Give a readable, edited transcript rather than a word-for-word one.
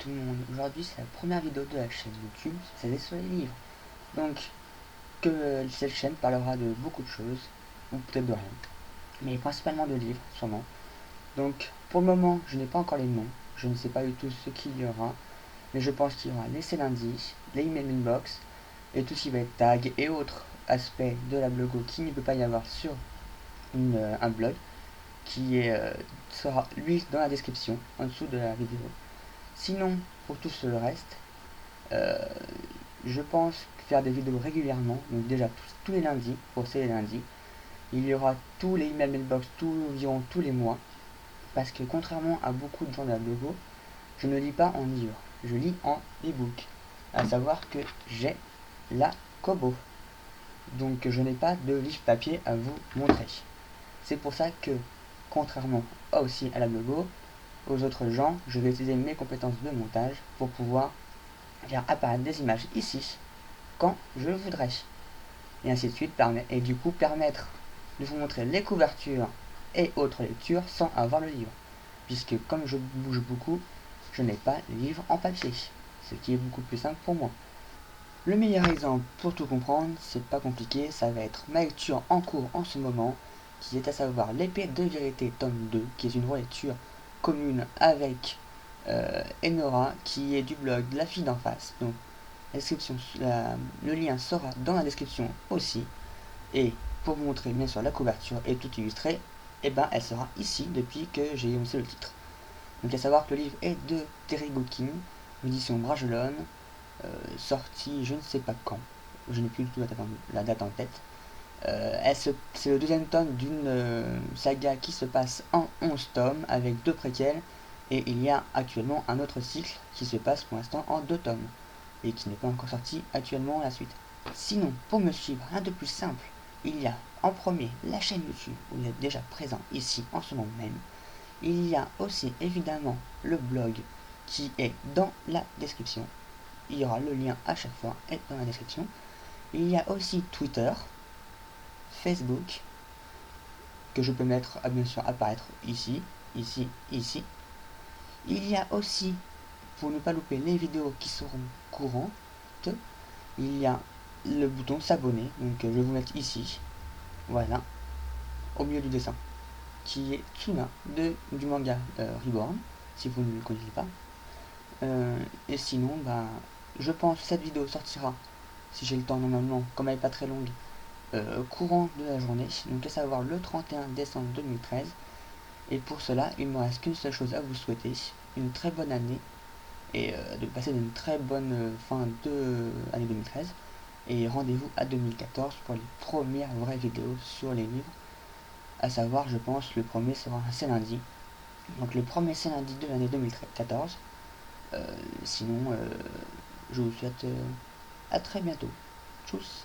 tout le monde, aujourd'hui c'est la première vidéo de la chaîne YouTube, c'est sur les livres. Donc que cette chaîne parlera de beaucoup de choses, ou peut-être de rien, mais principalement de livres, sûrement. Donc pour le moment je n'ai pas encore les noms, je ne sais pas du tout ce qu'il y aura, mais je pense qu'il y aura les C'est lundi, les email inbox, et tout ce qui va être tag et autres aspects de la blogo qui ne peut pas y avoir sur un blog, qui sera lui dans la description, en dessous de la vidéo. Sinon, pour tout le reste, euh, je pense faire des vidéos régulièrement, donc déjà tous les lundis, pour ces lundis. Il y aura tous les email mailbox environ tous les mois, parce que contrairement à beaucoup de gens de la blogo, je ne lis pas en livre, je lis en e-book. À savoir que j'ai la Kobo, donc je n'ai pas de livre papier à vous montrer. C'est pour ça que, contrairement aussi à la blogo, aux autres gens, je vais utiliser mes compétences de montage pour pouvoir faire apparaître des images ici quand je le voudrais. Et ainsi de suite, et du coup permettre de vous montrer les couvertures et autres lectures sans avoir le livre. Puisque comme je bouge beaucoup, je n'ai pas le livre en papier, ce qui est beaucoup plus simple pour moi. Le meilleur exemple pour tout comprendre, c'est pas compliqué, ça va être ma lecture en cours en ce moment, qui est à savoir L'épée de vérité tome 2, qui est une relecture commune avec Enora, qui est du blog La fille d'en face. Donc le lien sera dans la description aussi. Et pour vous montrer bien sûr la couverture et tout illustré, et ben elle sera ici depuis que j'ai énoncé le titre. Donc à savoir que le livre est de Terry Goodkin, édition Bragelonne, sorti je ne sais pas quand, je n'ai plus du tout la date en tête. C'est le deuxième tome d'une saga qui se passe en 11 tomes avec 2 préquels, et il y a actuellement un autre cycle qui se passe pour l'instant en 2 tomes et qui n'est pas encore sorti actuellement la suite. Sinon, pour me suivre, rien de plus simple, il y a en premier la chaîne YouTube où vous êtes déjà présent ici en ce moment même. Il y a aussi évidemment le blog qui est dans la description. Il y aura le lien à chaque fois et dans la description. Il y a aussi Twitter, Facebook, que je peux mettre à bien sûr apparaître ici, ici, ici. Il y a aussi, pour ne pas louper les vidéos qui seront courantes, il y a le bouton s'abonner, donc je vais vous mettre ici, voilà, au milieu du dessin, qui est Tsuna du manga Reborn, si vous ne le connaissez pas. Et sinon, je pense que cette vidéo sortira, si j'ai le temps normalement, comme elle n'est pas très longue, courant de la journée, donc à savoir le 31 décembre 2013. Et pour cela, il ne me reste qu'une seule chose à vous souhaiter, une très bonne année, et de passer une très bonne fin de année 2013. Et rendez-vous à 2014 pour les premières vraies vidéos sur les livres. À savoir, je pense, le premier sera un C'est lundi. Donc le premier C'est lundi de l'année 2014. Sinon, je vous souhaite à très bientôt. Tchuss.